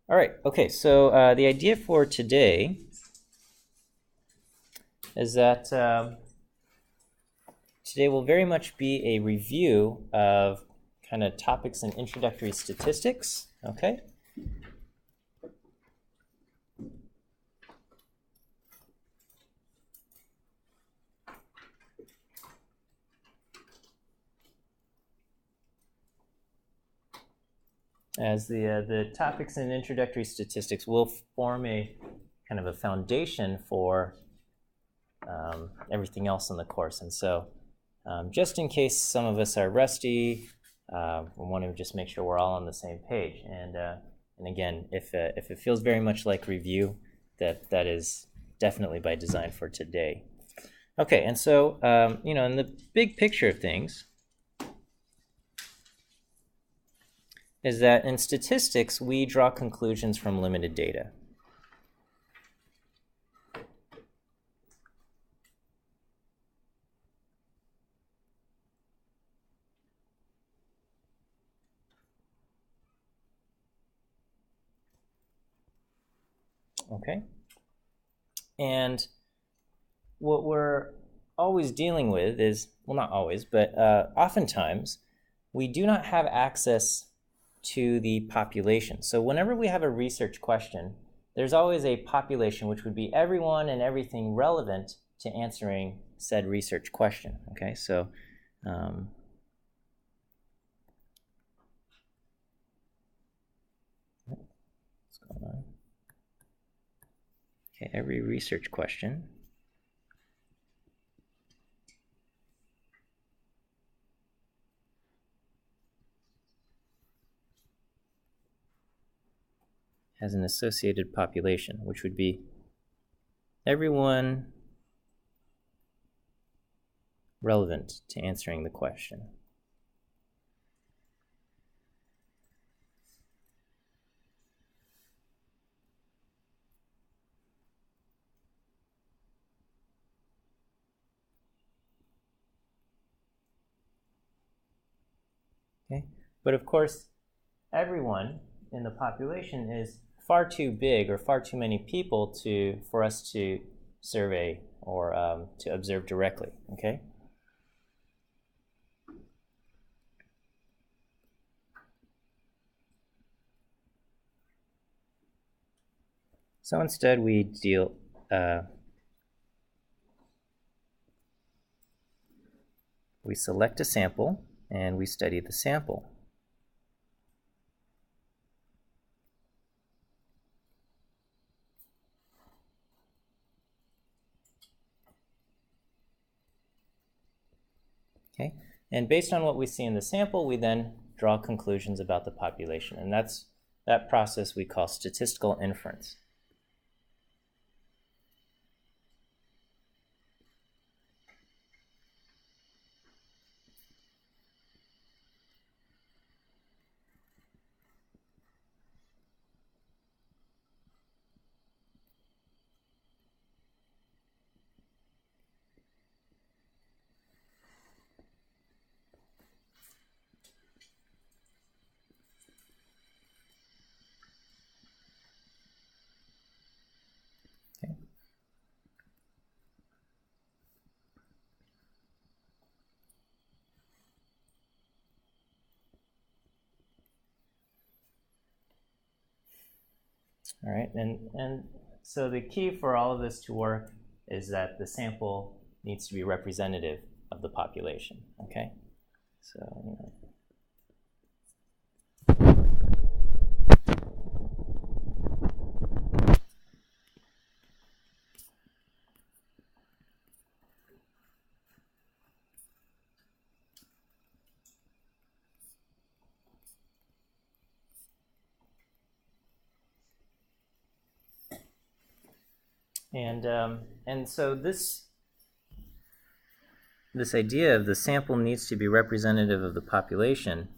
All right, okay, so the idea for today is that today will very much be a review of kind of topics in introductory statistics, okay? As the topics in introductory statistics will form a kind of a foundation for everything else in the course. And so just in case some of us are rusty, we want to just make sure we're all on the same page. And again, if it feels very much like review, that is definitely by design for today. Okay, and so, in the big picture of things, is that in statistics, we draw conclusions from limited data. Okay? And what we're always dealing with is, well, not always, but oftentimes, we do not have access to the population. So whenever we have a research question, there's always a population, which would be everyone and everything relevant to answering said research question. Okay, so what's going on? Okay, every research question has an associated population, which would be everyone relevant to answering the question. Okay, but of course, everyone in the population is far too big or far too many people for us to survey or to observe directly, okay? So instead we we select a sample and we study the sample. Okay, and based on what we see in the sample, we then draw conclusions about the population, and that process we call statistical inference. All right, and so the key for all of this to work is that the sample needs to be representative of the population, okay? So, and so this idea of the sample needs to be representative of the population,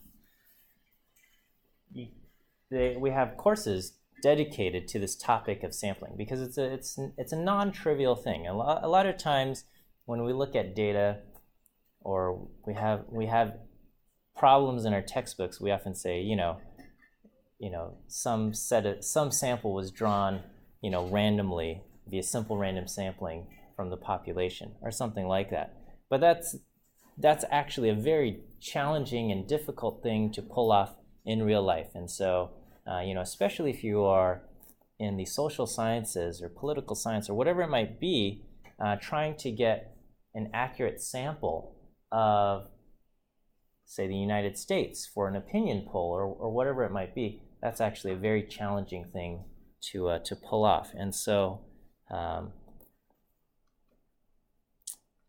we have courses dedicated to this topic of sampling because it's a non-trivial thing. A lot of times when we look at data or we have problems in our textbooks, we often say, some sample was drawn, randomly via simple random sampling from the population or something like that. But that's actually a very challenging and difficult thing to pull off in real life. And so, especially if you are in the social sciences or political science or whatever it might be, trying to get an accurate sample of, say, the United States for an opinion poll or whatever it might be, that's actually a very challenging thing to pull off. And so,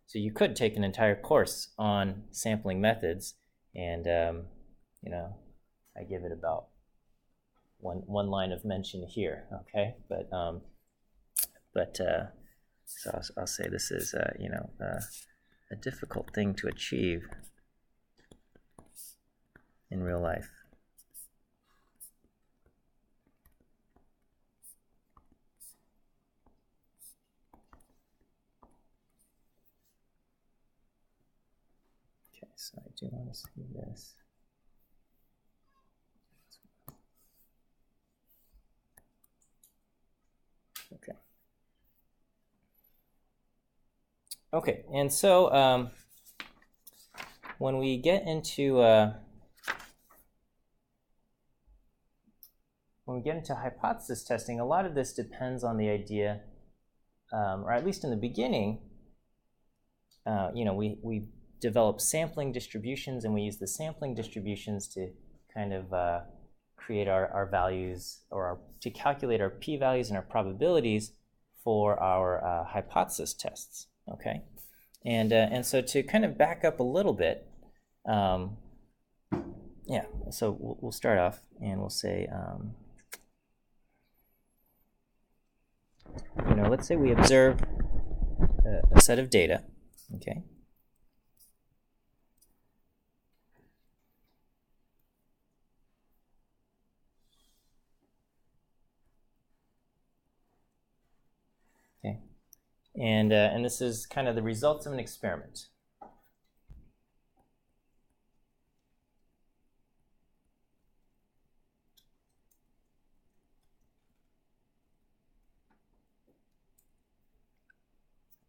so you could take an entire course on sampling methods, and I give it about one line of mention here. Okay, but so I'll say this is a difficult thing to achieve in real life. Okay, so I do want to see this. Okay. Okay, and so when we get into hypothesis testing, a lot of this depends on the idea, or at least in the beginning, we develop sampling distributions, and we use the sampling distributions to kind of create our values, or to calculate our p-values and our probabilities for our hypothesis tests. Okay, and so to kind of back up a little bit, yeah. So we'll start off and we'll say, let's say we observe a set of data. Okay. Okay. And this is kind of the results of an experiment.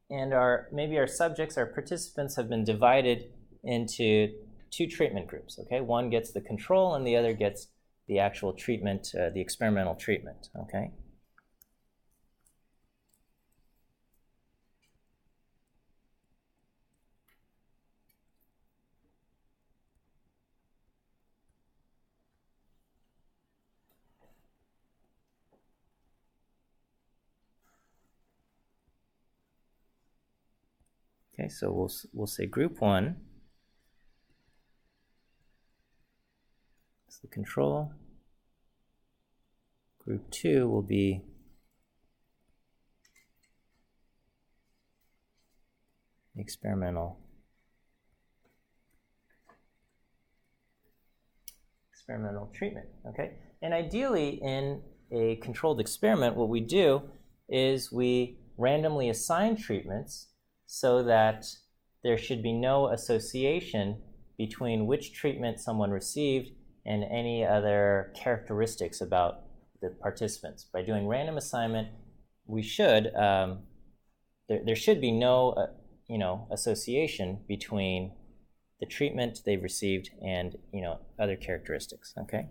And maybe our subjects, our participants, have been divided into two treatment groups. Okay, one gets the control and the other gets the actual treatment, the experimental treatment. Okay. Okay, so we'll say group 1 is the control. Group 2 will be experimental treatment. Okay, and ideally in a controlled experiment, what we do is we randomly assign treatments so that there should be no association between which treatment someone received and any other characteristics about the participants. By doing random assignment, we should there should be no association between the treatment they've received and other characteristics. Okay.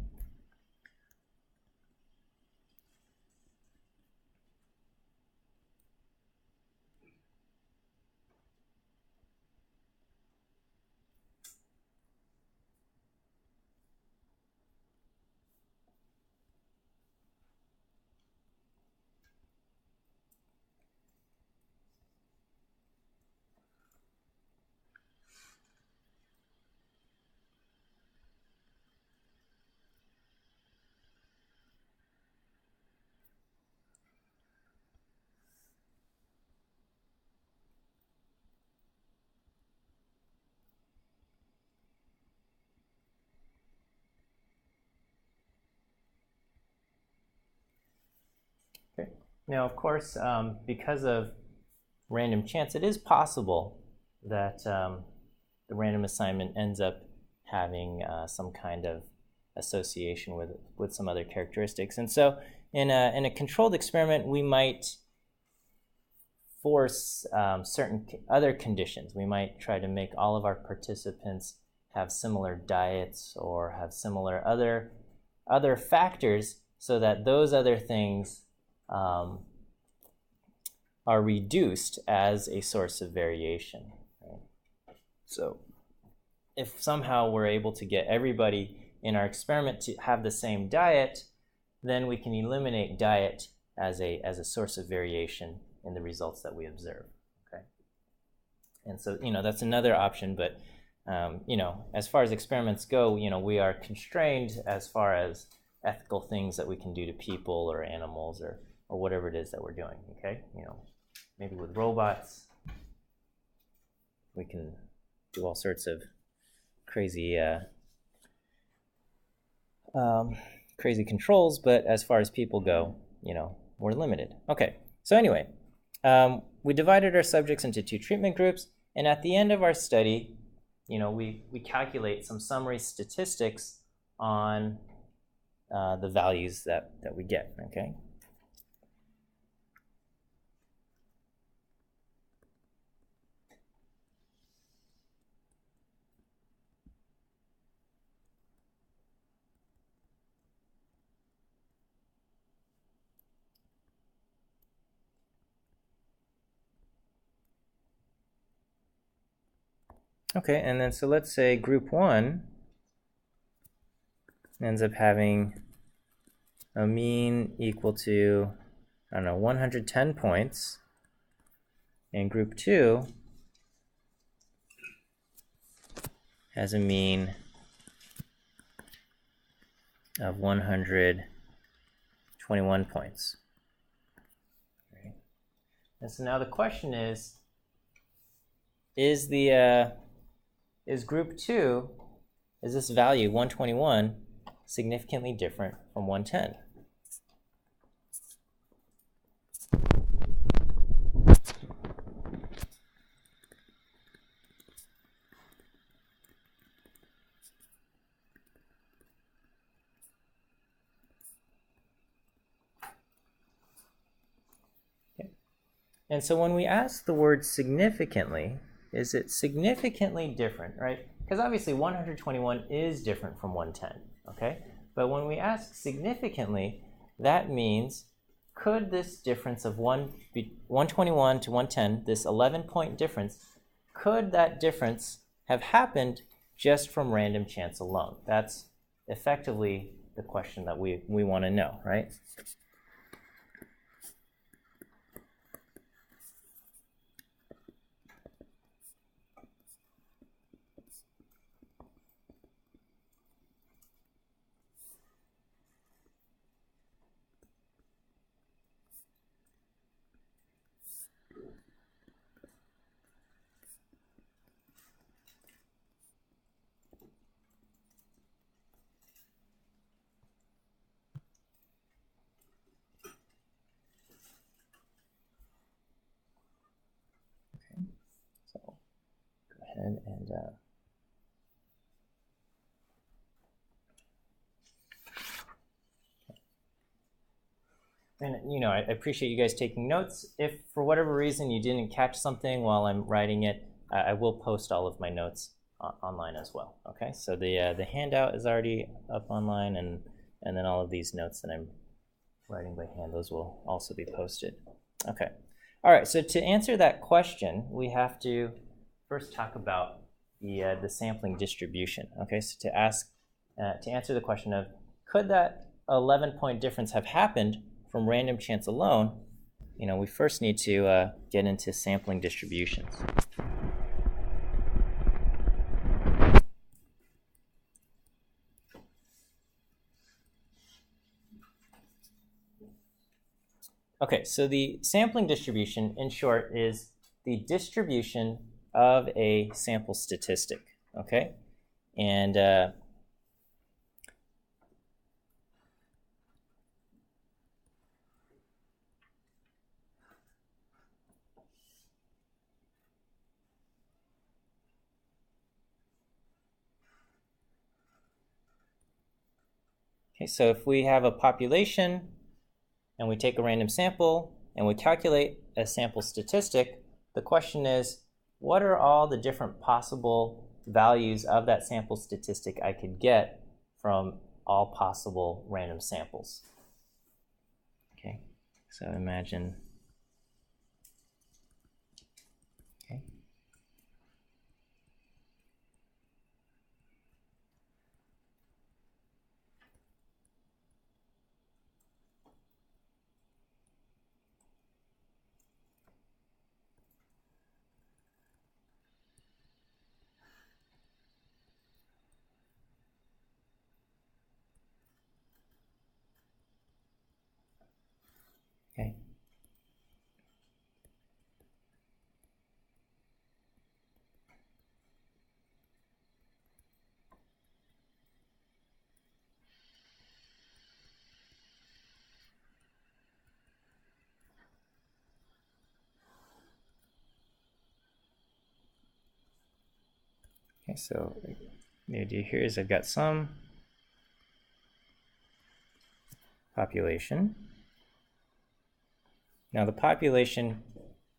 Okay. Now, of course, because of random chance, it is possible that the random assignment ends up having some kind of association with some other characteristics. And so in a controlled experiment, we might force certain other conditions. We might try to make all of our participants have similar diets or have similar other factors so that those other things are reduced as a source of variation. Right? So if somehow we're able to get everybody in our experiment to have the same diet, then we can eliminate diet as a source of variation in the results that we observe. Okay, and so that's another option, but as far as experiments go, we are constrained as far as ethical things that we can do to people or animals or whatever it is that we're doing. Okay, maybe with robots we can do all sorts of crazy crazy controls, but as far as people go, we're limited. Okay, so anyway, we divided our subjects into 2 treatment groups, and at the end of our study, we calculate some summary statistics on the values that we get. Okay. Okay, and then so let's say group 1 ends up having a mean equal to, 110 points, and group 2 has a mean of 121 points. Okay. And so now the question is group 2, is this value 121 significantly different from 110? Okay. And so when we ask the word significantly, is it significantly different, right? Because obviously 121 is different from 110, okay? But when we ask significantly, that means could this difference of 121 to 110, this 11-point difference, could that difference have happened just from random chance alone? That's effectively the question that we want to know, right? And I appreciate you guys taking notes. If for whatever reason you didn't catch something while I'm writing it, I will post all of my notes online as well. Okay, so the handout is already up online, and then all of these notes that I'm writing by hand, those will also be posted. Okay, all right. So to answer that question, we have to first talk about the sampling distribution. Okay, so to answer the question of could that 11-point difference have happened from random chance alone, we first need to get into sampling distributions. Okay, so the sampling distribution, in short, is the distribution of a sample statistic, okay? And Okay, so if we have a population and we take a random sample and we calculate a sample statistic, the question is, what are all the different possible values of that sample statistic I could get from all possible random samples? Okay, so imagine, okay. Okay. Okay, so the idea here is I've got some population. Now the population,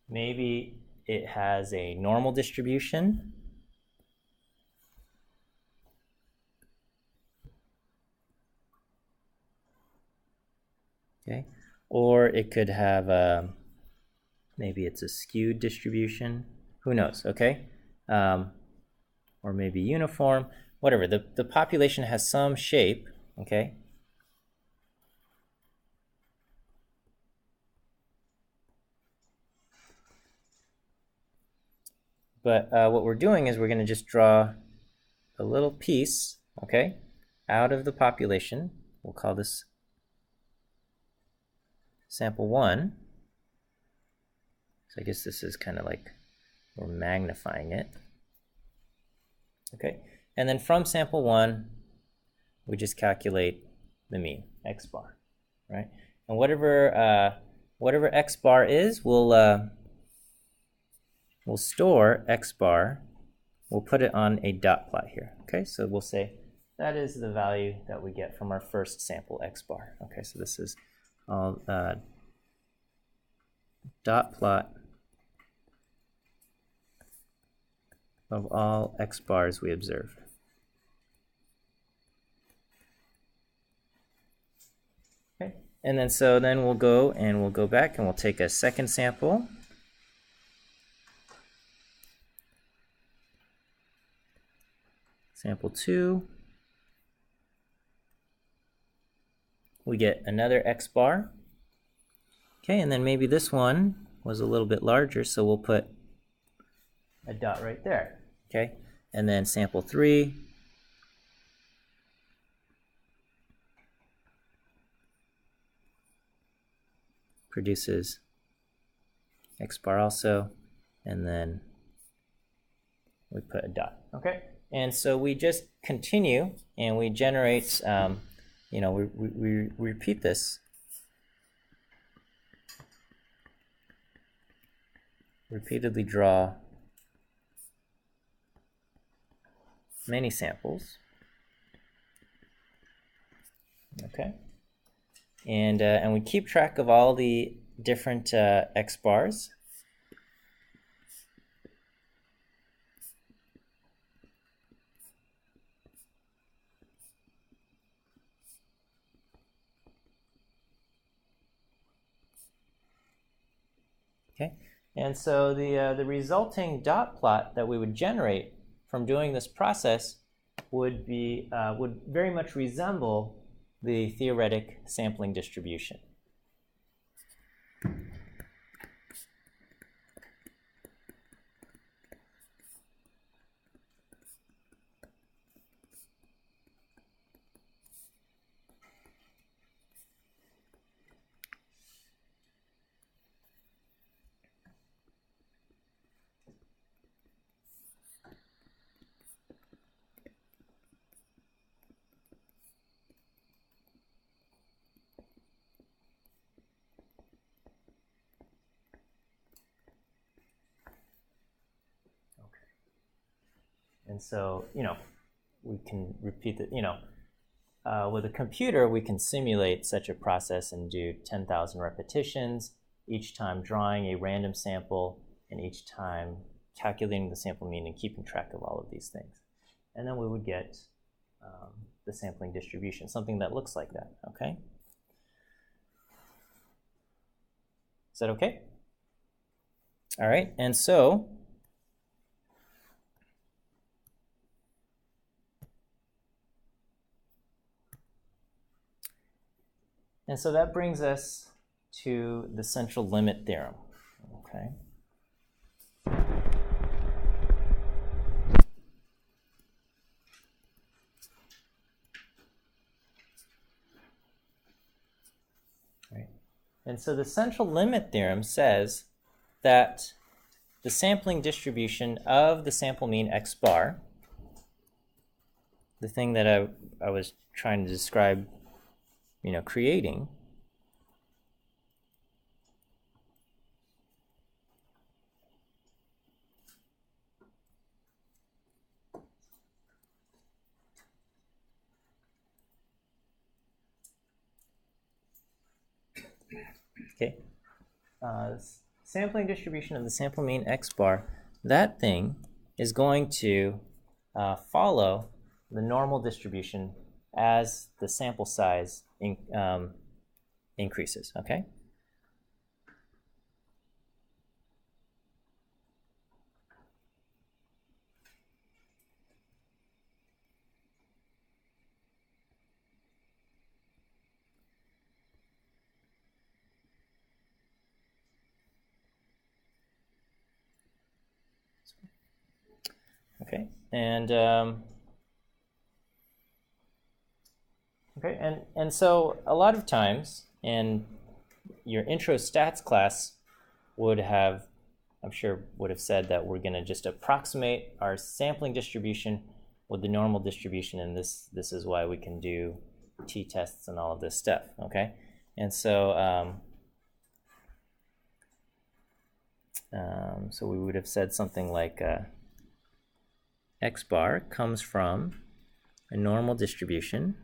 maybe it has a normal distribution. Okay, or it could have maybe it's a skewed distribution. Who knows? Okay, or maybe uniform. Whatever. The population has some shape. Okay. But what we're doing is we're going to just draw a little piece, okay, out of the population. We'll call this sample 1. So I guess this is kind of like we're magnifying it. Okay, and then from sample 1, we just calculate the mean, x bar, right? And whatever x bar is, we'll store x bar. We'll put it on a dot plot here. Okay, so we'll say that is the value that we get from our first sample x bar. Okay, so this is all dot plot of all x bars we observe. Okay, and then we'll go back and we'll take a second sample. Sample 2. We get another x bar. Okay, and then maybe this one was a little bit larger, so we'll put a dot right there. Okay, and then sample 3. Produces x bar also, and then we put a dot. Okay, and so we just continue and we generate, we repeat this. Repeatedly draw many samples. Okay, and we keep track of all the different x bars. Okay, and so the resulting dot plot that we would generate from doing this process would very much resemble the theoretic sampling distribution. And so, we can repeat that, with a computer, we can simulate such a process and do 10,000 repetitions, each time drawing a random sample and each time calculating the sample mean and keeping track of all of these things. And then we would get the sampling distribution, something that looks like that, okay? Is that okay? All right, and so that brings us to the central limit theorem, okay? Right. And so the central limit theorem says that the sampling distribution of the sample mean x bar, the thing that I was trying to describe, creating, okay, sampling distribution of the sample mean x bar, that thing is going to follow the normal distribution as the sample size increases, okay? Okay, and so a lot of times in your intro stats class would have said that we're going to just approximate our sampling distribution with the normal distribution, and this is why we can do t-tests and all of this stuff, okay? And so so we would have said something like x bar comes from a normal distribution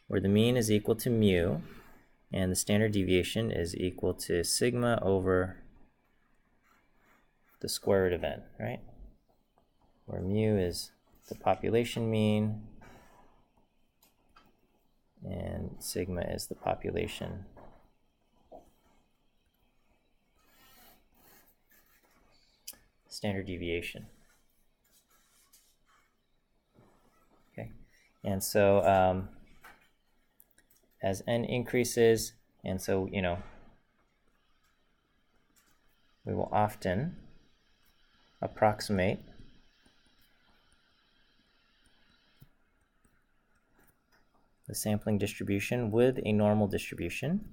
where the mean is equal to mu and the standard deviation is equal to sigma over the square root of n, right? Where mu is the population mean and sigma is the population standard deviation. Okay, and so as n increases, and so we will often approximate the sampling distribution with a normal distribution.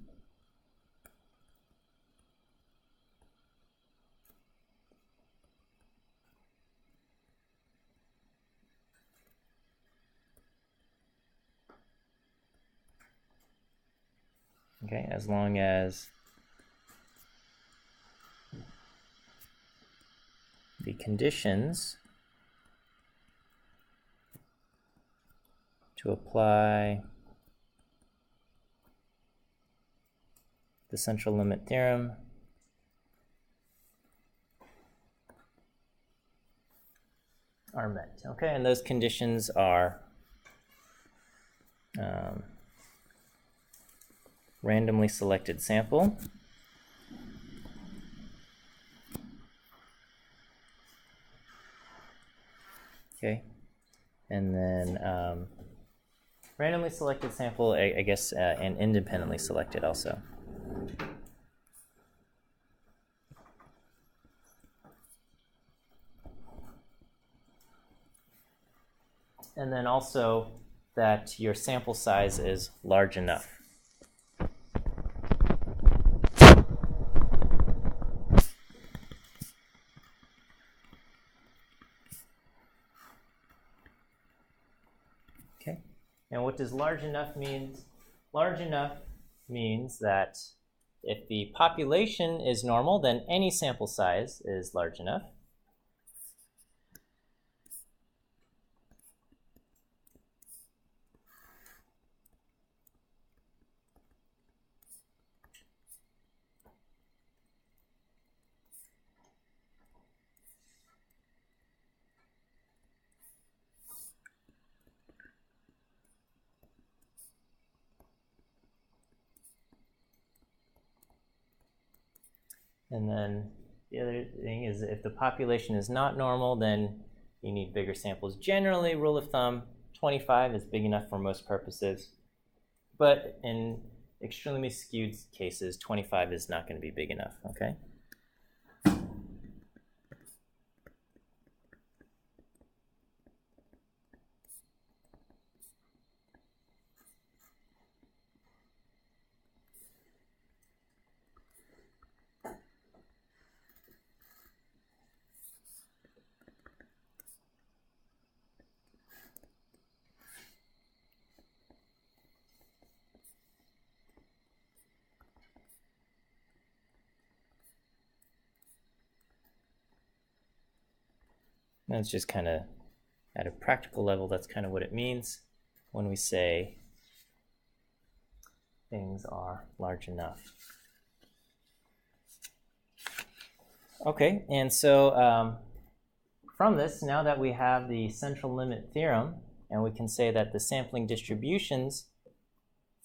Okay, as long as the conditions to apply the central limit theorem are met. Okay, and those conditions are randomly selected sample, okay, and then randomly selected sample, I guess, and independently selected also. And then also that your sample size is large enough. Okay, and what does large enough means? Large enough means that if the population is normal, then any sample size is large enough. And then the other thing is if the population is not normal, then you need bigger samples. Generally, rule of thumb, 25 is big enough for most purposes. But in extremely skewed cases, 25 is not going to be big enough, okay? That's just kind of, at a practical level, that's kind of what it means when we say things are large enough. Okay, and so from this, now that we have the central limit theorem, and we can say that the sampling distributions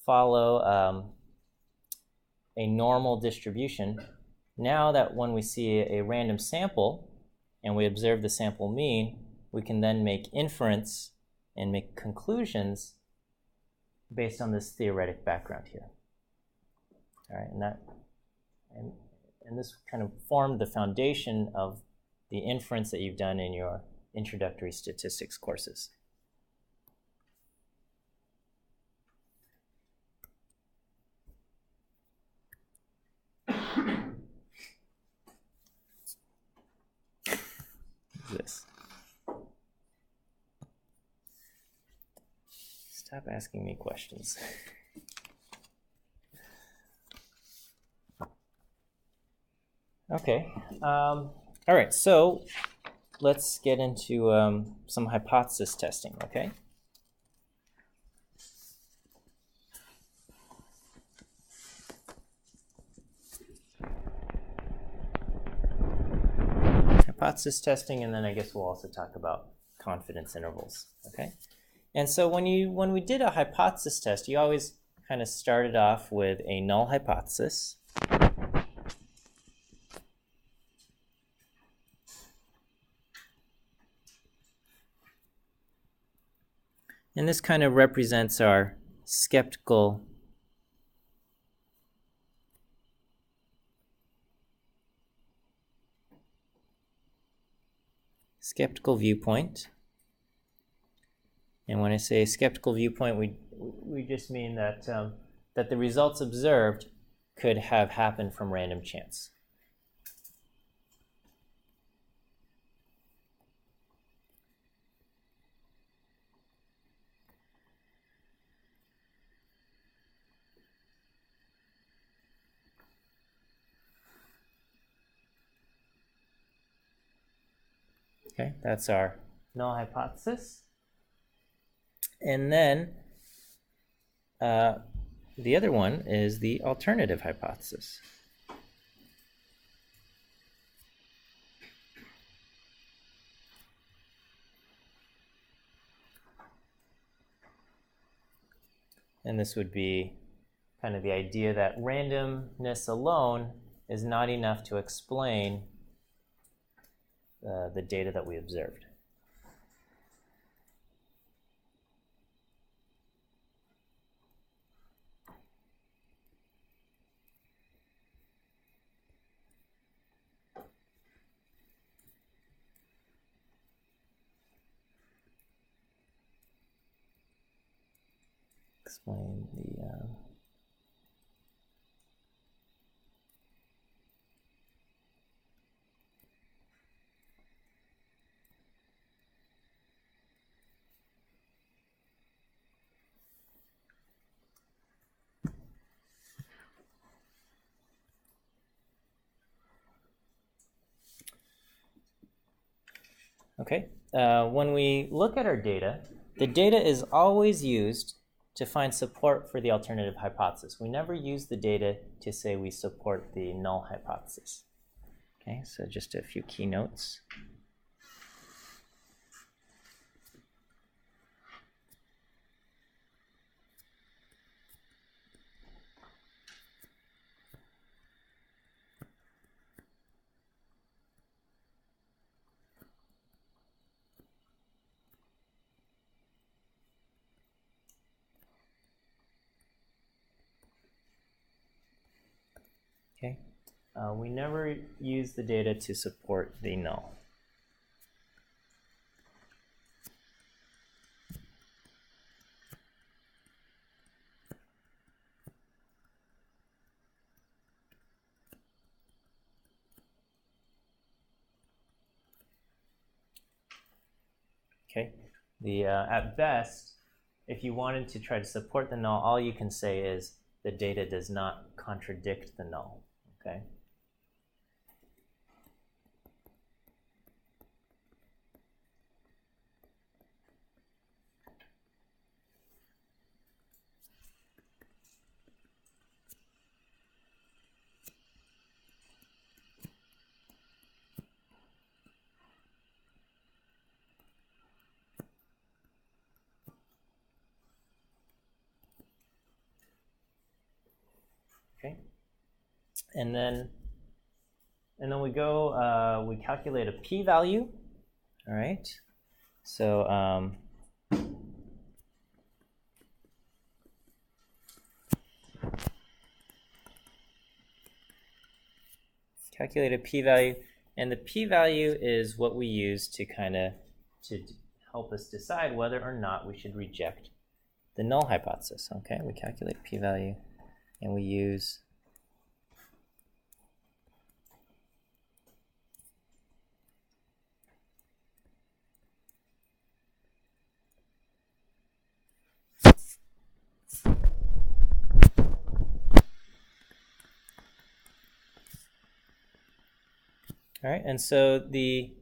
follow a normal distribution, now that when we see a random sample and we observe the sample mean, we can then make inference and make conclusions based on this theoretic background here. All right, and this kind of formed the foundation of the inference that you've done in your introductory statistics courses. This. Stop asking me questions. Okay. All right, so let's get into some hypothesis testing, okay? Hypothesis testing, and then I guess we'll also talk about confidence intervals, okay? And so when we did a hypothesis test, you always kind of started off with a null hypothesis. And this kind of represents our skeptical viewpoint. And when I say skeptical viewpoint, we just mean that that the results observed could have happened from random chance. Okay, that's our null hypothesis. And then the other one is the alternative hypothesis. And this would be kind of the idea that randomness alone is not enough to explain the data that we observed. Explain the Okay, when we look at our data, the data is always used to find support for the alternative hypothesis. We never use the data to say we support the null hypothesis. Okay, so just a few keynotes. Okay, we never use the data to support the null. Okay, at best, if you wanted to try to support the null, all you can say is the data does not contradict the null. Okay. Okay, and then we go. We calculate a p-value. All right. So calculate a p-value, and the p-value is what we use to help us decide whether or not we should reject the null hypothesis. Okay, we calculate p-value, and we use all right, and so the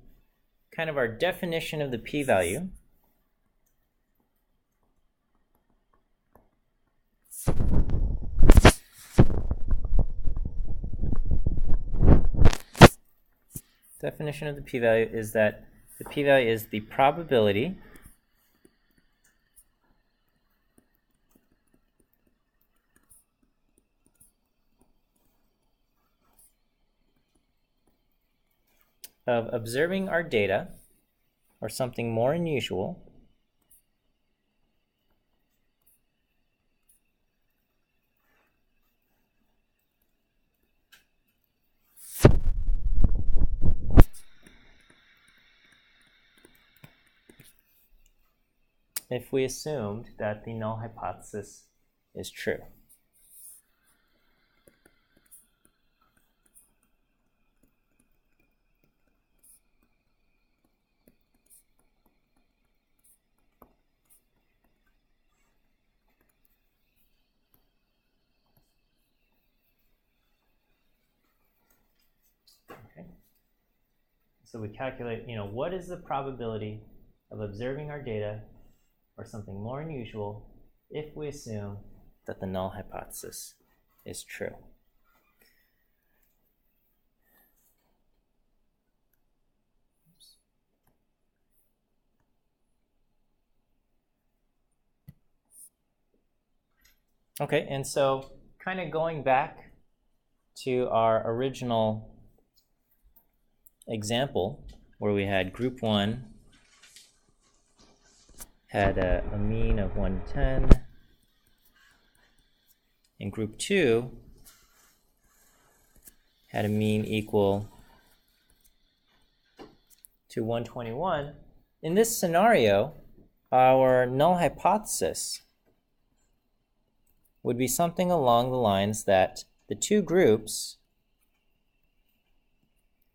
kind of our definition of the p-value is that the p-value is the probability of observing our data or something more unusual if we assumed that the null hypothesis is true. Okay. So we calculate, what is the probability of observing our data or something more unusual if we assume that the null hypothesis is true. Okay, and so kind of going back to our original example where we had group 1 had a mean of 110, and group 2 had a mean equal to 121. In this scenario, our null hypothesis would be something along the lines that the two groups,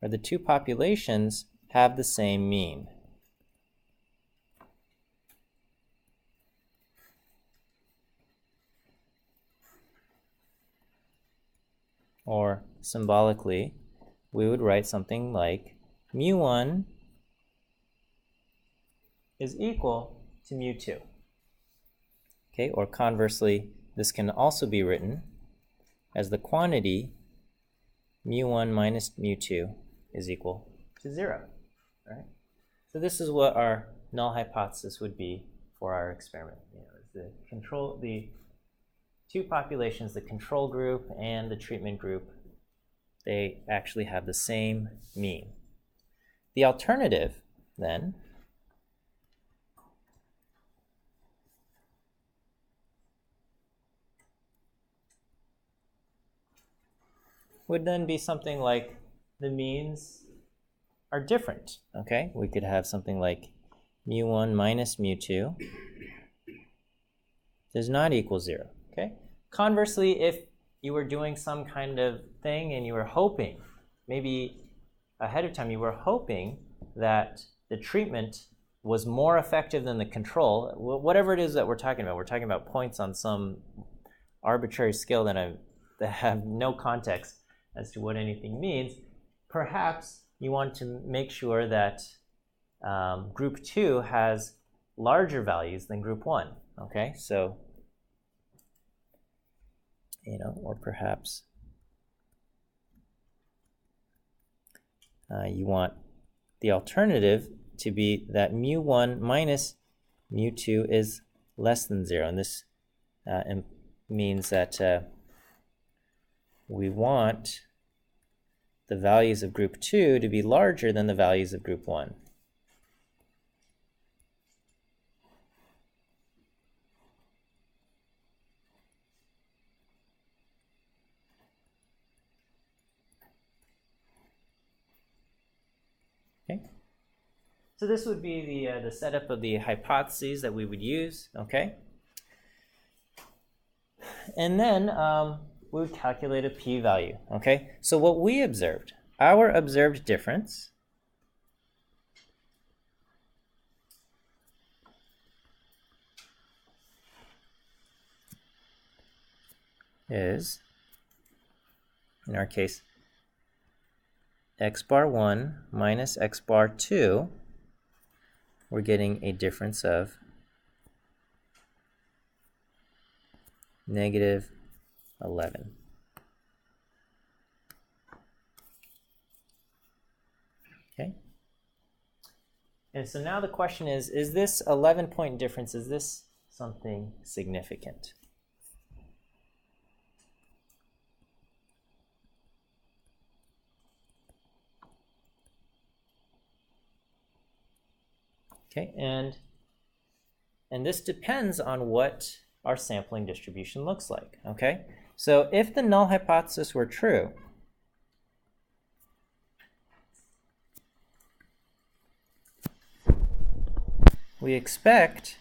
or the two populations, have the same mean. Or symbolically, we would write something like mu1 is equal to mu2. Okay, or conversely, this can also be written as the quantity mu1 minus mu2 is equal to 0. Right? So this is what our null hypothesis would be for our experiment. The two populations, the control group and the treatment group, they actually have the same mean. The alternative, then, would then be something like the means are different, okay? We could have something like mu1 minus mu2 does not equal 0, okay? Conversely, if you were doing some kind of thing and you were hoping, maybe ahead of time you were hoping that the treatment was more effective than the control, whatever it is that we're talking about points on some arbitrary scale that have no context as to what anything means, perhaps you want to make sure that group 2 has larger values than group 1, okay? So, or perhaps you want the alternative to be that mu1 minus mu2 is less than 0. And this means that we want the values of group 2 to be larger than the values of group 1. Okay. So this would be the setup of the hypotheses that we would use, okay? And then we would calculate a p-value, okay? So what we observed, our observed difference is, in our case, x bar 1 minus x bar 2, we're getting a difference of negative 11. Okay? And so now the question is this 11-point difference, is this something significant? Okay, and this depends on what our sampling distribution looks like, okay? So if the null hypothesis were true, we expect,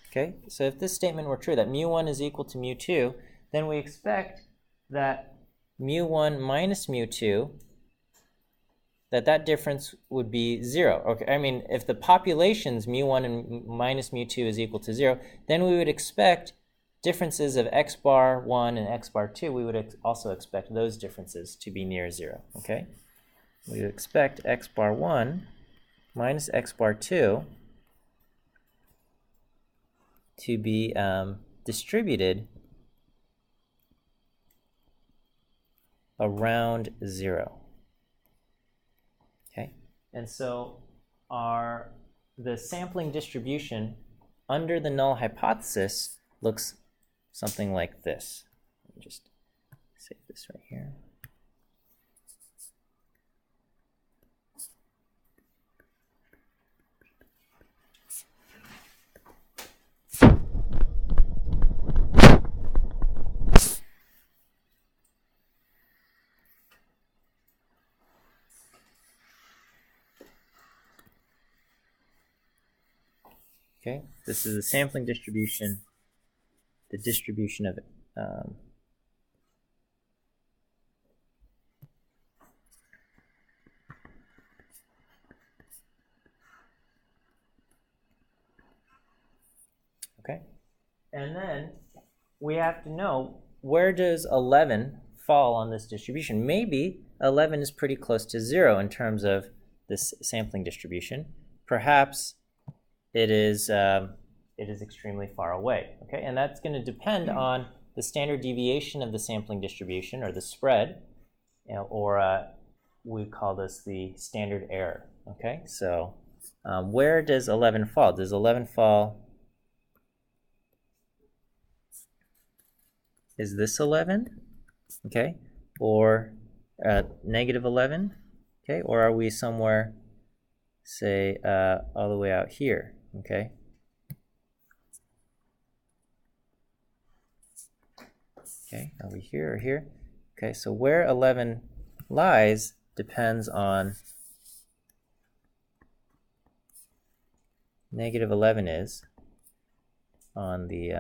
okay, so if this statement were true, that mu1 is equal to mu2, then we expect that mu1 minus mu2, that difference would be 0. Okay, I mean, if the populations mu1 and minus mu2 is equal to 0, then we would expect differences of x bar 1 and x bar 2, we would also expect those differences to be near 0, okay? We would expect x bar 1 minus x bar 2 to be distributed around 0. Okay, and so the sampling distribution under the null hypothesis looks something like this. Let me just save this right here. Okay, this is the sampling distribution, the distribution of it. Okay, and then we have to know, where does 11 fall on this distribution? Maybe 11 is pretty close to 0 in terms of this sampling distribution. Perhaps it is extremely far away, okay? And that's going to depend on the standard deviation of the sampling distribution, or the spread, or we call this the standard error, okay? So where does 11 fall? Does 11 fall, is this 11, okay? Or negative 11, okay? Or are we somewhere, say, all the way out here, okay? Okay, are we here or here? Okay, so where 11 lies depends on negative 11 is on the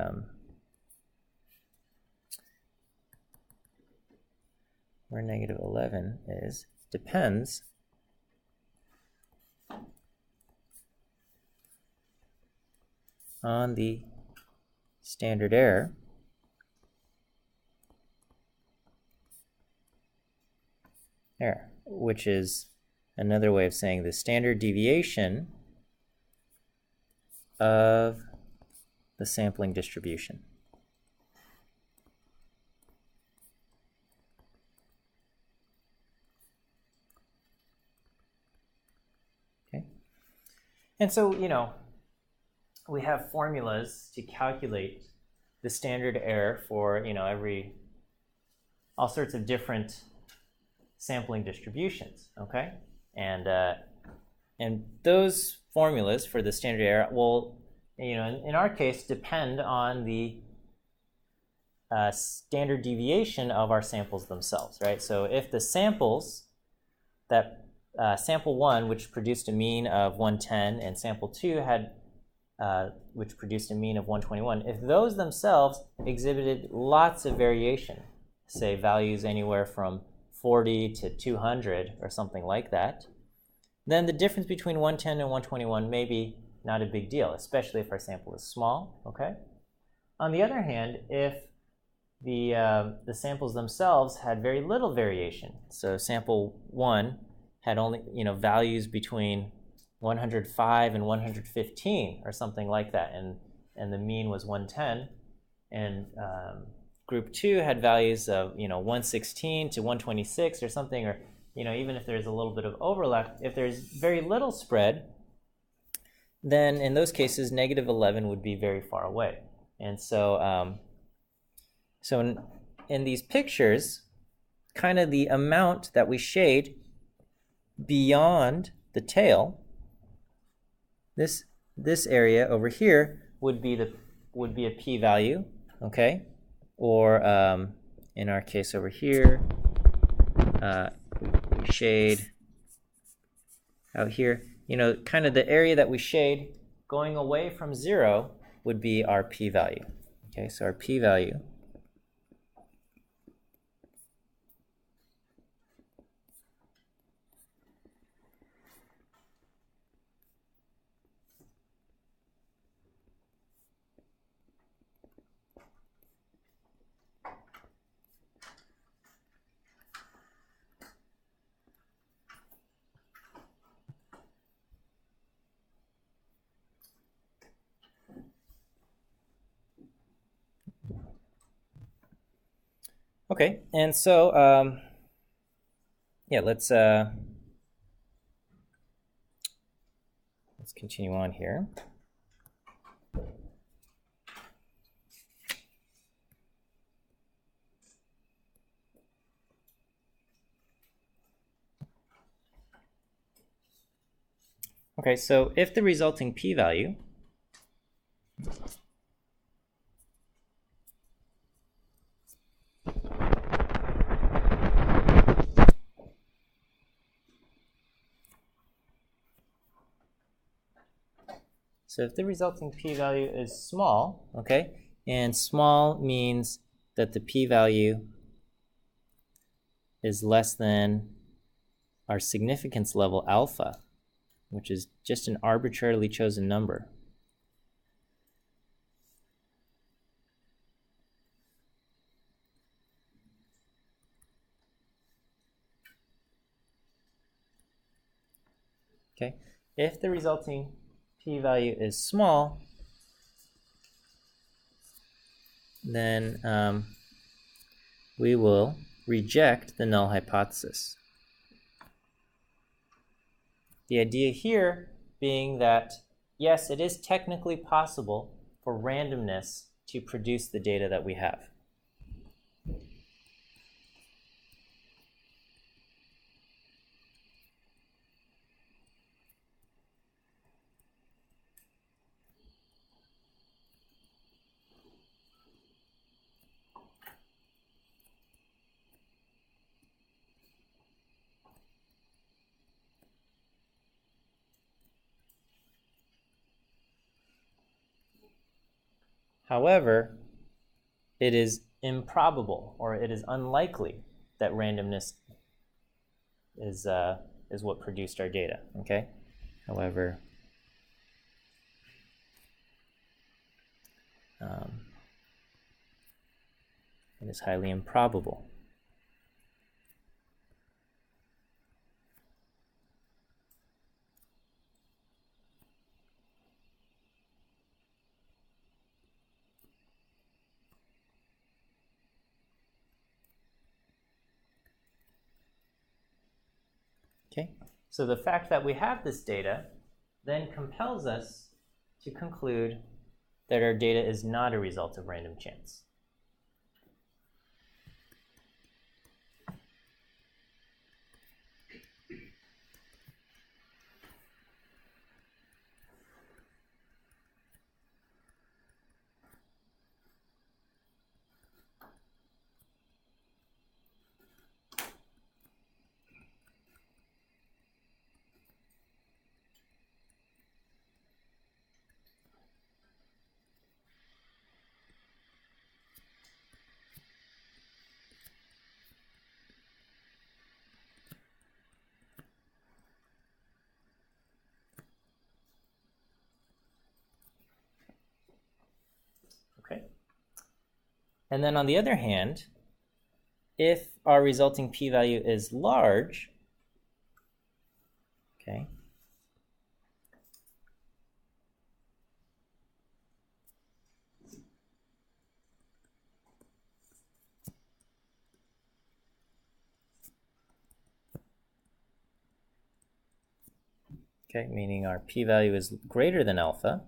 where negative 11 is depends on the standard error which is another way of saying the standard deviation of the sampling distribution. Okay. And so, we have formulas to calculate the standard error for, all sorts of different sampling distributions, okay? And those formulas for the standard error will, in our case, depend on the standard deviation of our samples themselves, right? So if the samples that sample 1, which produced a mean of 110, and sample 2 had which produced a mean of 121, if those themselves exhibited lots of variation, say values anywhere from 40 to 200 or something like that, then the difference between 110 and 121 may be not a big deal, especially if our sample is small, okay? On the other hand, if the samples themselves had very little variation, so sample 1 had only values between 105 and 115 or something like that, and the mean was 110, and group 2 had values of 116 to 126 or something, or even if there's a little bit of overlap, if there's very little spread, then in those cases negative 11 would be very far away. And so in these pictures, kind of the amount that we shade beyond the tail, this area over here would be a p-value, okay? Or in our case over here, we shade out here. Kind of the area that we shade going away from 0 would be our p-value. Okay, so our p-value Okay, and so yeah, let's continue on here. Okay, so if the resulting p-value is small, okay, and small means that the p-value is less than our significance level alpha, which is just an arbitrarily chosen number. Okay, if the resulting p-value is small, then we will reject the null hypothesis. The idea here being that, yes, it is technically possible for randomness to produce the data that we have. However, it is improbable, or it is unlikely that randomness is what produced our data, okay? However, it is highly improbable. Okay, so the fact that we have this data then compels us to conclude that our data is not a result of random chance. Okay. And then on the other hand, if our resulting p-value is large, okay, meaning our p-value is greater than alpha,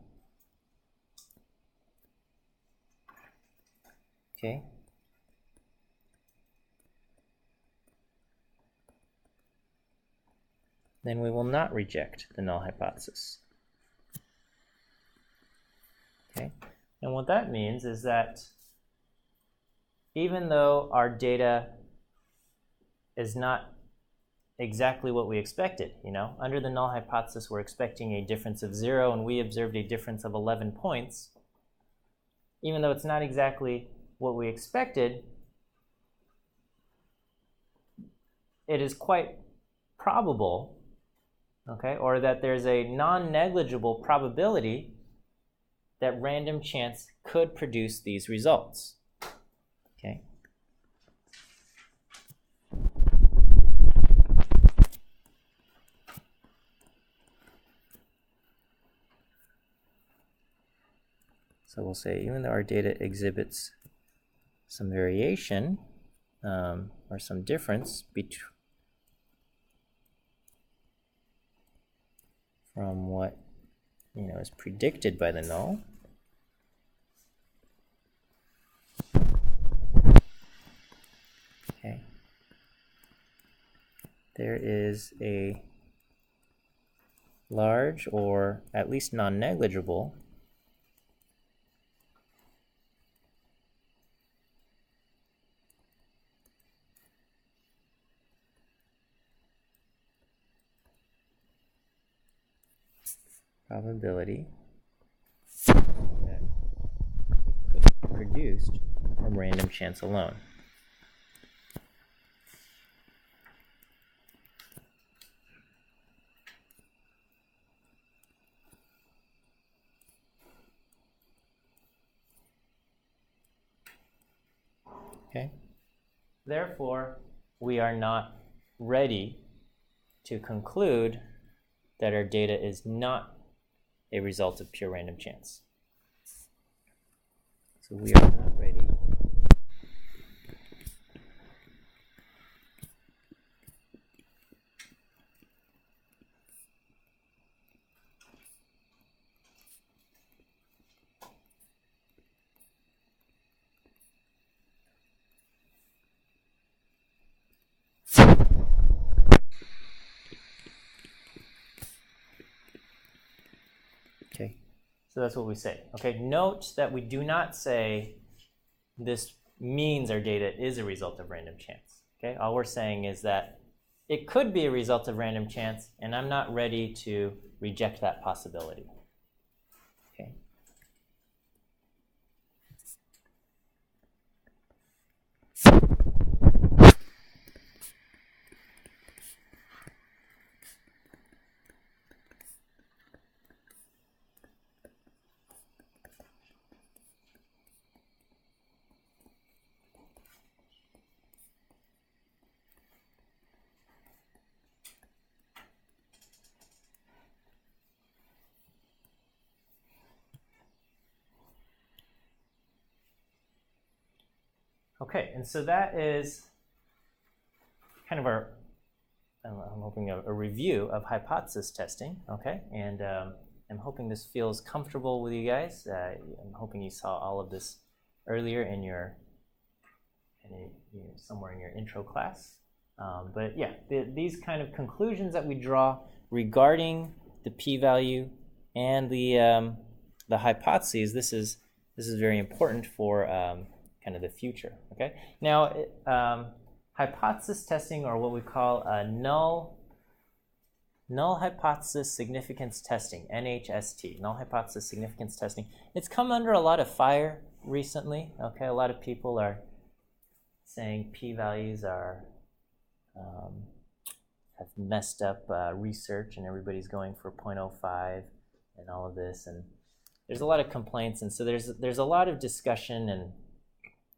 okay, then we will not reject the null hypothesis. Okay, and what that means is that even though our data is not exactly what we expected, under the null hypothesis we're expecting a difference of 0 and we observed a difference of 11 points, even though it's not exactly what we expected, it is quite probable, okay, or that there's a non-negligible probability that random chance could produce these results, okay? So we'll say even though our data exhibits some variation or some difference from what is predicted by the null, okay, there is a large or at least non-negligible probability that it could be produced from random chance alone. Okay? Therefore, we are not ready to conclude that our data is not a result of pure random chance. So we are not ready Okay, so that's what we say. Okay, note that we do not say this means our data is a result of random chance. Okay, all we're saying is that it could be a result of random chance, and I'm not ready to reject that possibility. Okay. Okay, and so that is kind of our, I'm hoping a review of hypothesis testing, okay? And I'm hoping this feels comfortable with you guys. I'm hoping you saw all of this earlier in your somewhere in your intro class. But yeah, these kind of conclusions that we draw regarding the p-value and the hypotheses, this is very important for kind of the future. Okay. Now, hypothesis testing, or what we call null hypothesis significance testing, NHST, null hypothesis significance testing. It's come under a lot of fire recently. Okay, a lot of people are saying p-values are have messed up research, and everybody's going for 0.05 and all of this, and there's a lot of complaints, and so there's a lot of discussion, and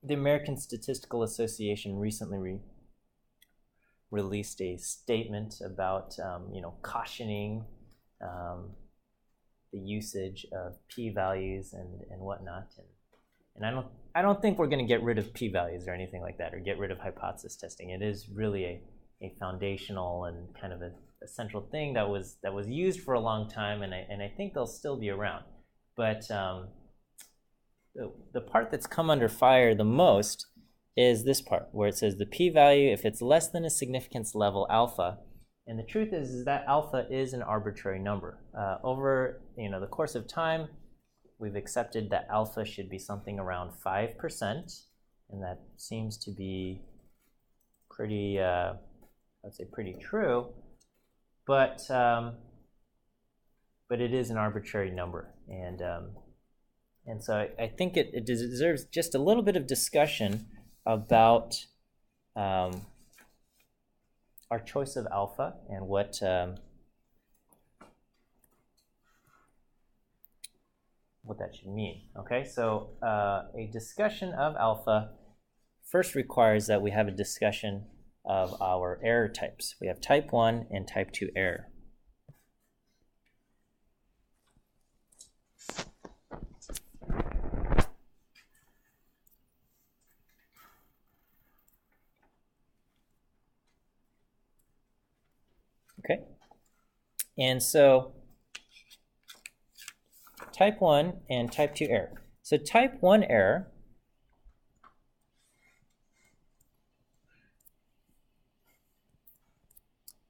the American Statistical Association recently released a statement about cautioning the usage of p-values and whatnot, and I don't think we're going to get rid of p-values or anything like that, or get rid of hypothesis testing. It is really a foundational and kind of a central thing that was used for a long time, and I think they'll still be around. But the part that's come under fire the most is this part, where it says the p-value, if it's less than a significance level alpha, and the truth is that alpha is an arbitrary number. Over the course of time, we've accepted that alpha should be something around 5%, and that seems to be pretty, I'd say pretty true, but it is an arbitrary number, and so I think it deserves just a little bit of discussion about our choice of alpha and what that should mean. Okay, so a discussion of alpha first requires that we have a discussion of our error types. We have type 1 and type 2 error. Okay, and so type 1 and type 2 error. So type 1 error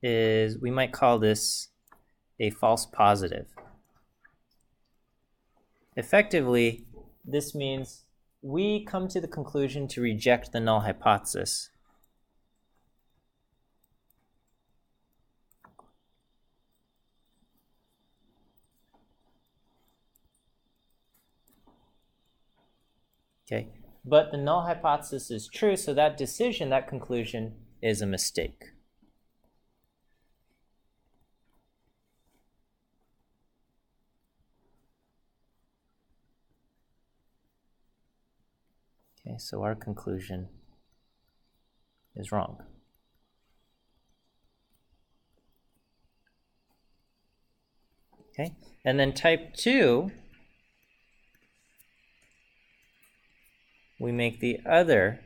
is, we might call this a false positive. Effectively, this means we come to the conclusion to reject the null hypothesis. Okay, but the null hypothesis is true, so that decision, that conclusion, is a mistake. Okay, so our conclusion is wrong. Okay, and then type 2, we make the other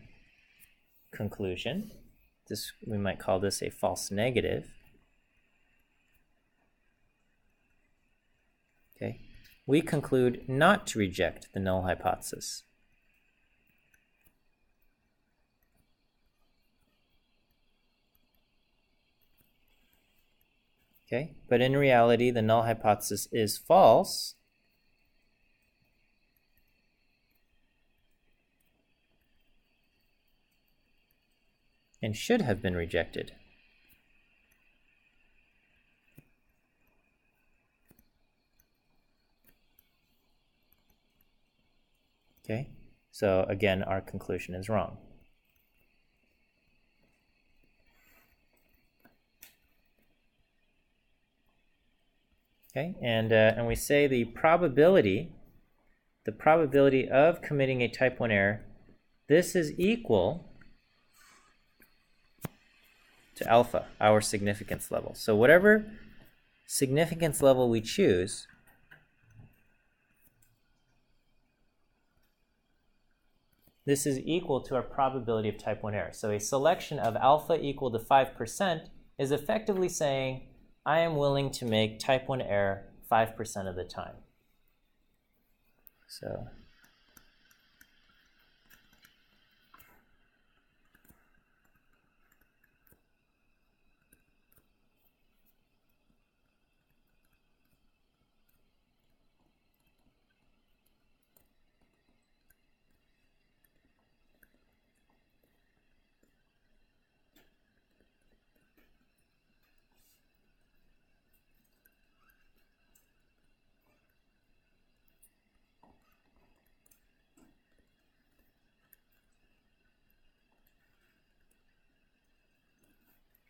conclusion. This, we might call this a false negative. Okay, we conclude not to reject the null hypothesis. Okay, but in reality, the null hypothesis is false. And should have been rejected. Okay, so again, our conclusion is wrong. Okay, and we say the probability of committing a type 1 error, this is equal to alpha, our significance level. So whatever significance level we choose, this is equal to our probability of type 1 error. So a selection of alpha equal to 5% is effectively saying, I am willing to make type 1 error 5% of the time. So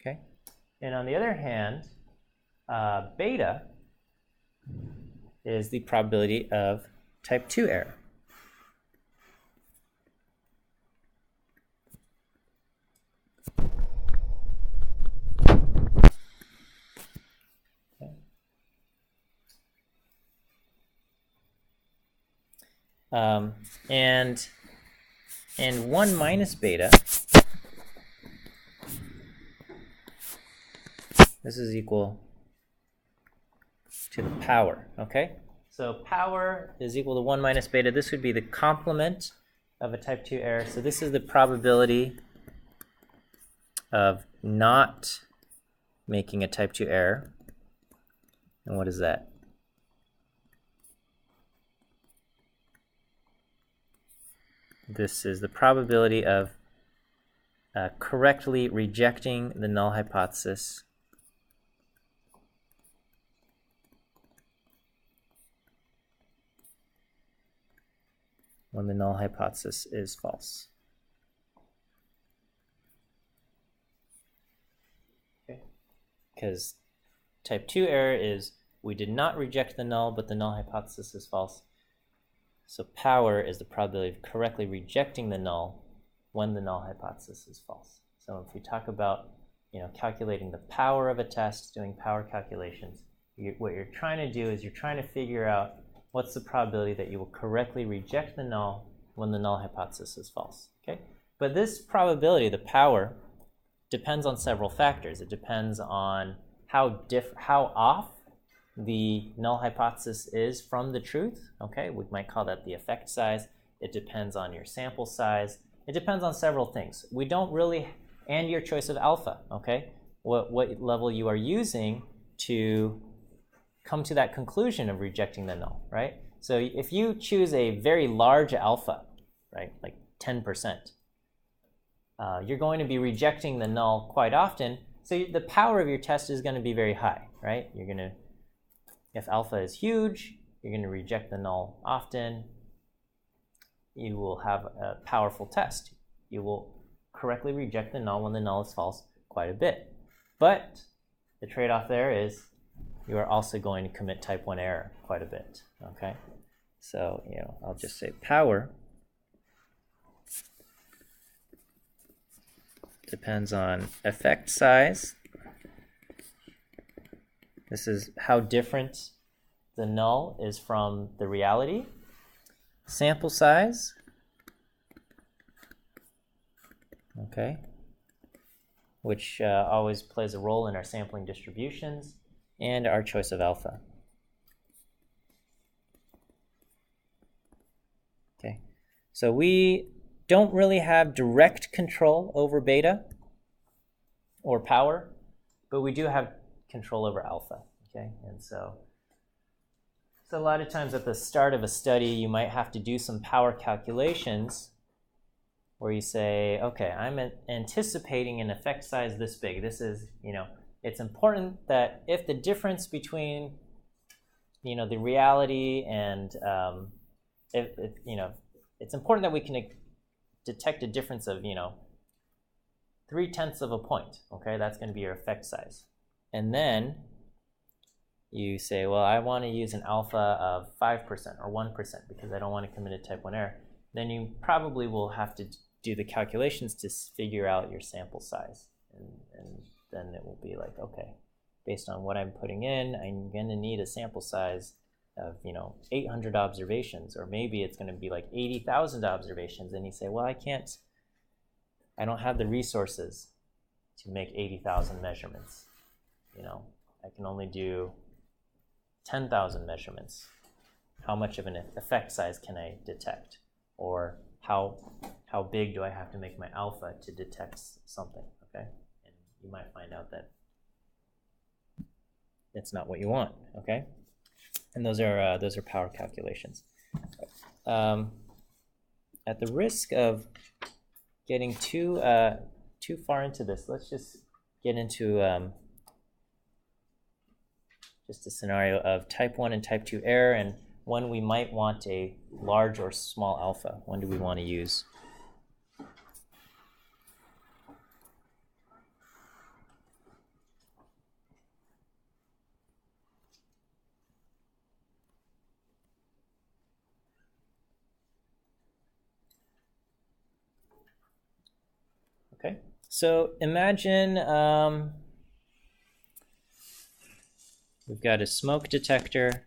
okay. And on the other hand, beta is the probability of type 2 error. Okay. And 1 minus beta, this is equal to the power, okay? So power is equal to 1 minus beta. This would be the complement of a type 2 error. So this is the probability of not making a type 2 error. And what is that? This is the probability of correctly rejecting the null hypothesis when the null hypothesis is false. Okay. Because type 2 error is we did not reject the null, but the null hypothesis is false. So power is the probability of correctly rejecting the null when the null hypothesis is false. So if we talk about, calculating the power of a test, doing power calculations, what you're trying to do is you're trying to figure out what's the probability that you will correctly reject the null when the null hypothesis is false. Okay? But this probability, the power, depends on several factors. It depends on how off the null hypothesis is from the truth. Okay, we might call that the effect size. It depends on your sample size. It depends on several things. We don't really, and your choice of alpha. Okay, what level you are using to come to that conclusion of rejecting the null, right? So if you choose a very large alpha, right, like 10%, you're going to be rejecting the null quite often. So the power of your test is going to be very high, right? You're going to, if alpha is huge, you're going to reject the null often. You will have a powerful test. You will correctly reject the null when the null is false quite a bit. But the trade-off there is you are also going to commit type 1 error quite a bit, okay? So, I'll just say power depends on effect size. This is how different the null is from the reality. Sample size, okay, which always plays a role in our sampling distributions, and our choice of alpha. Okay, so we don't really have direct control over beta or power, but we do have control over alpha, okay? And so a lot of times at the start of a study, you might have to do some power calculations where you say, okay, I'm anticipating an effect size this big. This is, it's important that if the difference between, the reality and, it's important that we can detect a difference of, 0.3 of a point, okay? That's going to be your effect size. And then you say, well, I want to use an alpha of 5% or 1% because I don't want to commit a type 1 error. Then you probably will have to do the calculations to figure out your sample size. And then it will be like, okay, based on what I'm putting in, I'm going to need a sample size of 800 observations, or maybe it's going to be like 80,000 observations, and you say, well, I don't have the resources to make 80,000 measurements. I can only do 10,000 measurements. How much of an effect size can I detect? Or how big do I have to make my alpha to detect something, okay? And you might find out that it's not what you want, okay? And those are power calculations. At the risk of getting too far into this, let's just get into just a scenario of type 1 and type 2 error, and when we might want a large or small alpha. When do we want to use? Okay, so imagine we've got a smoke detector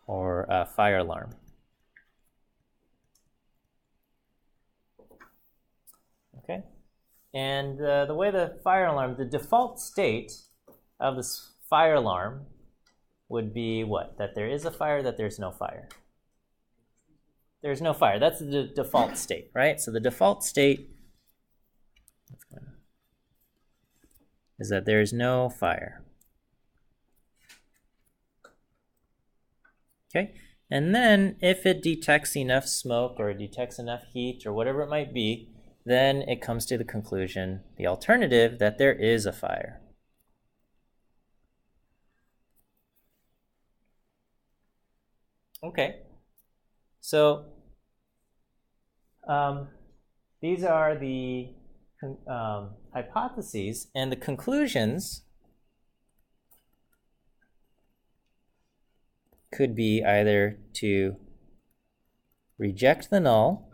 or a fire alarm. Okay, and the way the fire alarm, the default state of this fire alarm would be what? That there is a fire, that there's no fire. There's no fire. That's the default state, right? So the default state is that there is no fire. Okay, and then if it detects enough smoke or it detects enough heat or whatever it might be, then it comes to the conclusion, the alternative, that there is a fire. Okay, so these are the hypotheses, and the conclusions could be either to reject the null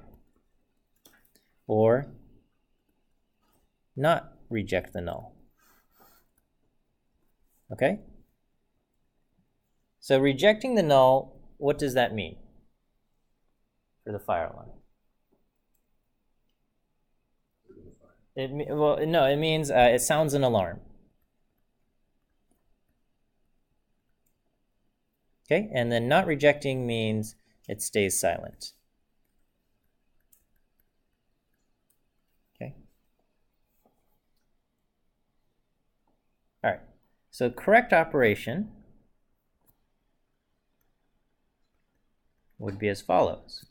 or not reject the null. Okay? So rejecting the null, what does that mean for the fire alarm? It means it sounds an alarm. Okay, and then not rejecting means it stays silent. Okay. All right, so correct operation would be as follows.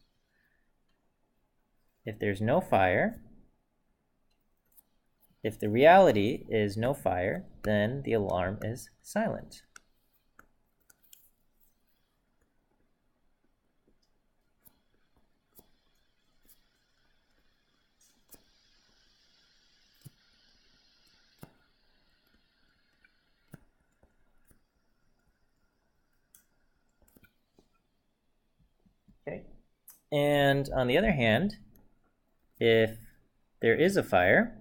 If there's no fire, if the reality is no fire, then the alarm is silent. Okay, and on the other hand, if there is a fire,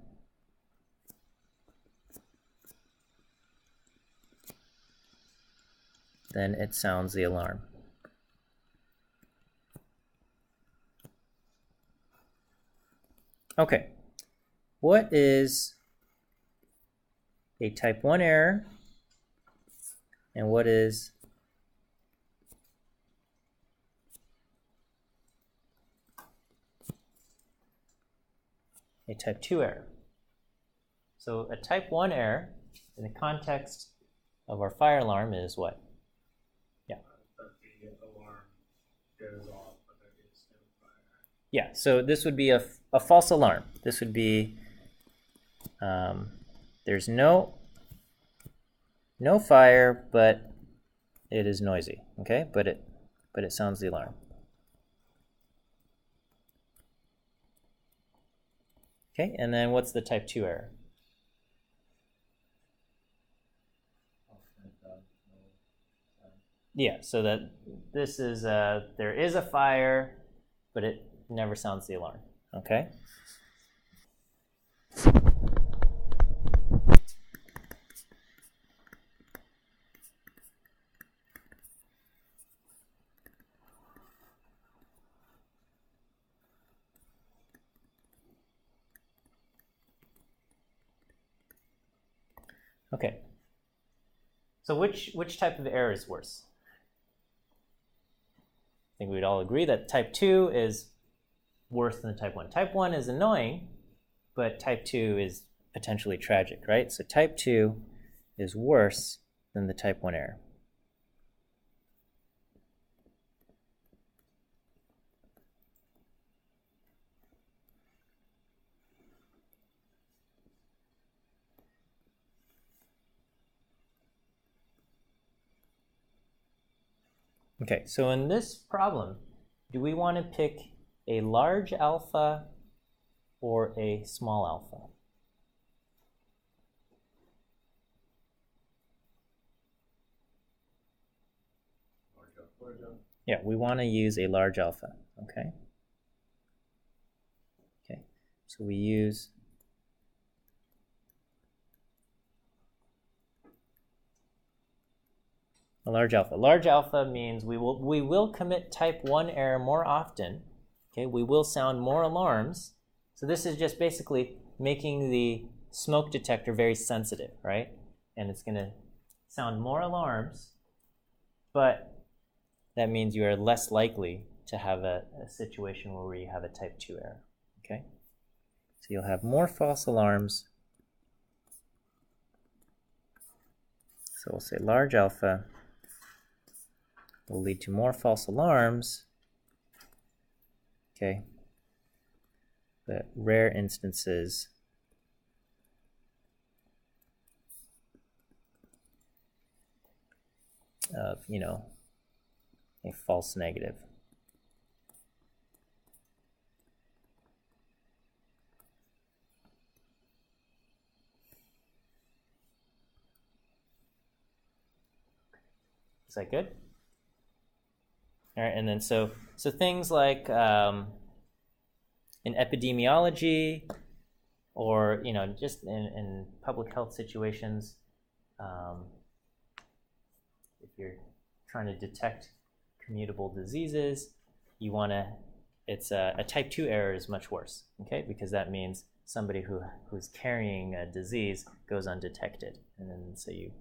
then it sounds the alarm. Okay, what is a type 1 error, and what is a type 2 error? So a type 1 error in the context of our fire alarm is what? Yeah. That the alarm goes off, but there is no fire. Yeah, so this would be a false alarm. This would be there's no fire, but it is noisy. Okay, but it sounds the alarm. Okay, and then what's the type 2 error? Yeah, so that this is there is a fire, but it never sounds the alarm. Okay. Okay. So which type of error is worse? I think we'd all agree that type 2 is worse than type 1. Type 1 is annoying, but type 2 is potentially tragic, right? So type 2 is worse than the type 1 error. Okay, so in this problem, do we want to pick a large alpha or a small alpha? Large alpha. Yeah, we want to use a large alpha, okay? Okay, so we use a large alpha. Large alpha means we will commit type 1 error more often. Okay, we will sound more alarms. So this is just basically making the smoke detector very sensitive, right? And it's going to sound more alarms, but that means you are less likely to have a situation where you have a type 2 error. Okay, so you'll have more false alarms. So we'll say large alpha will lead to more false alarms, okay, but rare instances of, a false negative. Is that good? All right, and then so things like in epidemiology, or just in public health situations, if you're trying to detect commutable diseases, you want to. It's a type 2 error is much worse, okay, because that means somebody who's carrying a disease goes undetected, and then so you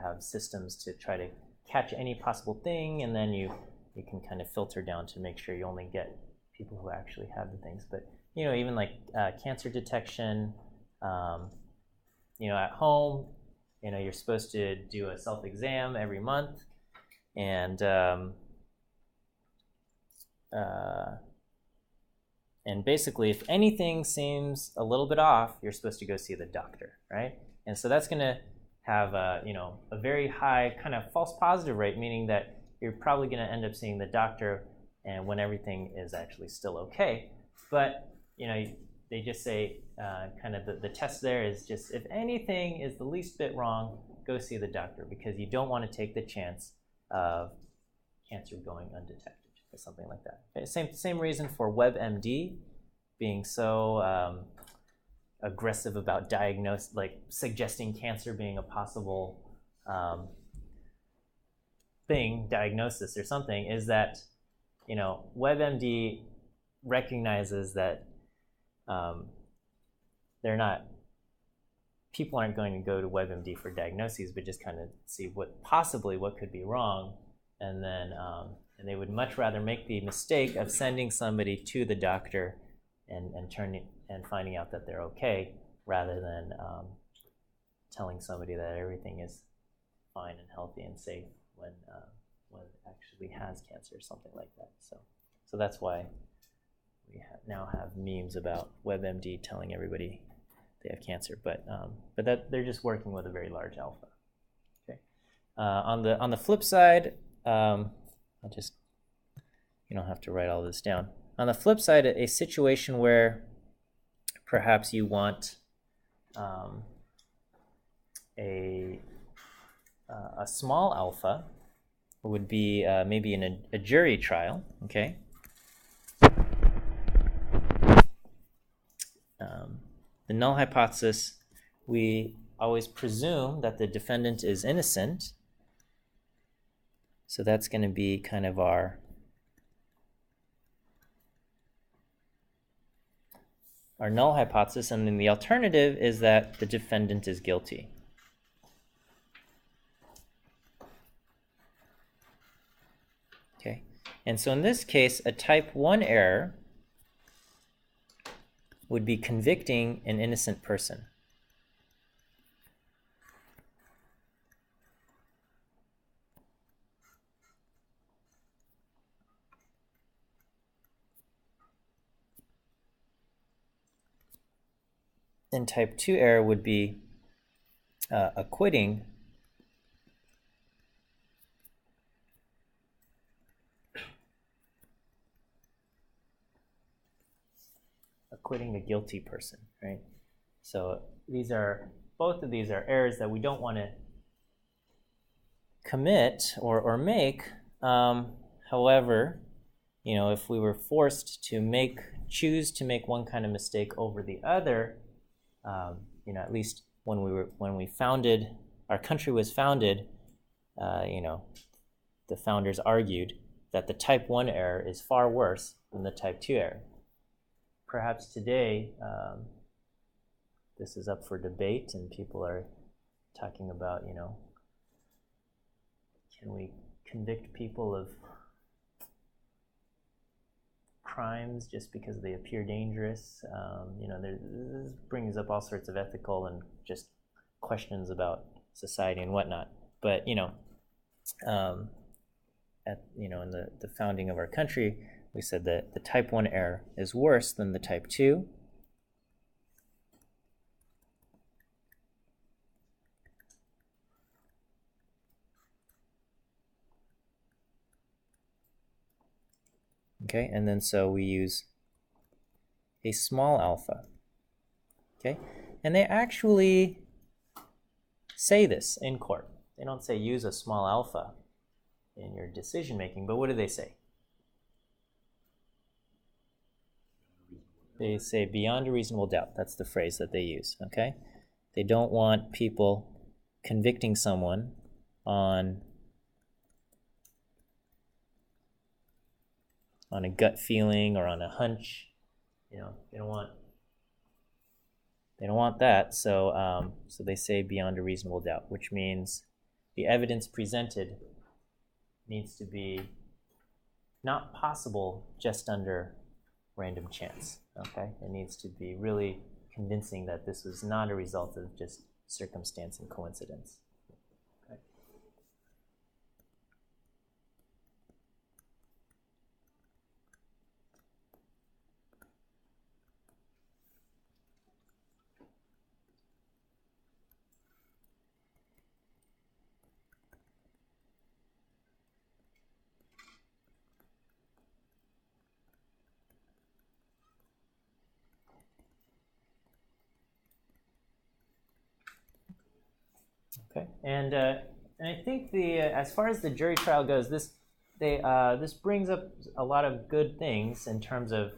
have systems to try to catch any possible thing, and then you can kind of filter down to make sure you only get people who actually have the things. But even like cancer detection, at home, you're supposed to do a self-exam every month, and basically, if anything seems a little bit off, you're supposed to go see the doctor, right? And so that's going to have a very high kind of false positive rate, meaning that you're probably going to end up seeing the doctor and when everything is actually still okay. But they just say kind of the test there is just, if anything is the least bit wrong, go see the doctor, because you don't want to take the chance of cancer going undetected or something like that. Okay, same reason for WebMD being so aggressive about suggesting cancer being a possible diagnosis or something, is that WebMD recognizes that people aren't going to go to WebMD for diagnoses, but just kind of see what could be wrong, and then and they would much rather make the mistake of sending somebody to the doctor and finding out that they're okay, rather than telling somebody that everything is fine and healthy and safe when it actually has cancer or something like that. So that's why we now have memes about WebMD telling everybody they have cancer, but that they're just working with a very large alpha. Okay. On the flip side, I'll just, you don't have to write all this down. On the flip side, a situation where perhaps you want a small alpha would be maybe in a jury trial, okay? The null hypothesis, we always presume that the defendant is innocent. So that's going to be kind of our null hypothesis, and then the alternative is that the defendant is guilty. And so in this case, a type 1 error would be convicting an innocent person. And type 2 error would be acquitting a guilty person, right? So both of these are errors that we don't want to commit or make. However, if we were forced to choose to make one kind of mistake over the other, at least when we founded, our country was founded, the founders argued that the type 1 error is far worse than the type 2 error. Perhaps today, this is up for debate, and people are talking about, can we convict people of crimes just because they appear dangerous? This brings up all sorts of ethical and just questions about society and whatnot. But in the founding of our country, we said that the type 1 error is worse than the type 2. Okay, and then so we use a small alpha. Okay, and they actually say this in court. They don't say use a small alpha in your decision making, but what do they say? They say beyond a reasonable doubt. That's the phrase that they use, okay? They don't want people convicting someone on a gut feeling or on a hunch. They don't want that. So they say beyond a reasonable doubt, which means the evidence presented needs to be not possible just under random chance. Okay, it needs to be really convincing that this was not a result of just circumstance and coincidence. Okay. Okay, and I think as far as the jury trial goes, this brings up a lot of good things in terms of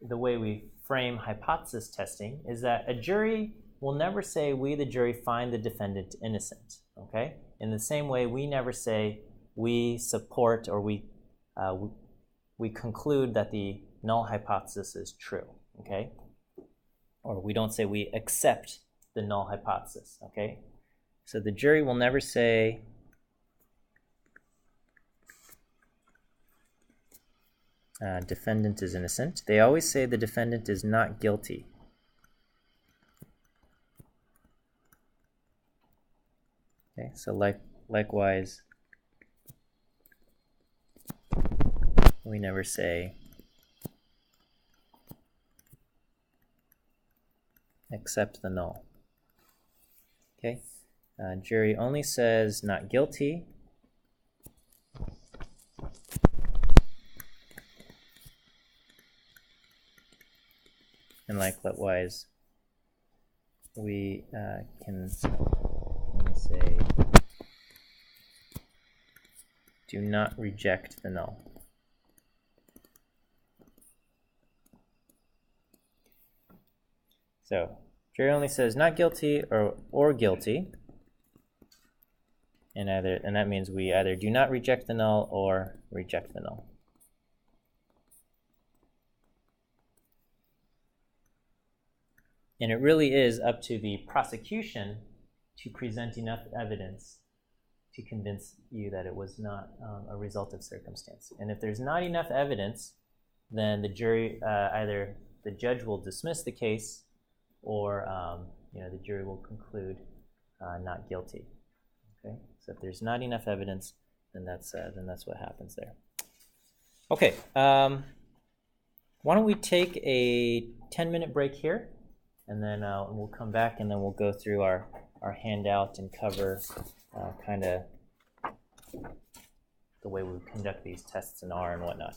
the way we frame hypothesis testing. Is that a jury will never say we, the jury, find the defendant innocent. Okay, in the same way, we never say we support or we conclude that the null hypothesis is true. Okay, or we don't say we accept the null hypothesis. Okay. So the jury will never say defendant is innocent. They always say the defendant is not guilty. Okay, so likewise, we never say accept the null. Okay. Jury only says not guilty. And likewise, we can only say do not reject the null. So jury only says not guilty or guilty. And that means we either do not reject the null or reject the null. And it really is up to the prosecution to present enough evidence to convince you that it was not a result of circumstance. And if there's not enough evidence, then the jury, either the judge will dismiss the case, or the jury will conclude not guilty. Okay, so if there's not enough evidence, then that's what happens there. Okay, why don't we take a 10-minute break here, and then we'll come back, and then we'll go through our handout and cover kind of the way we conduct these tests in R and whatnot.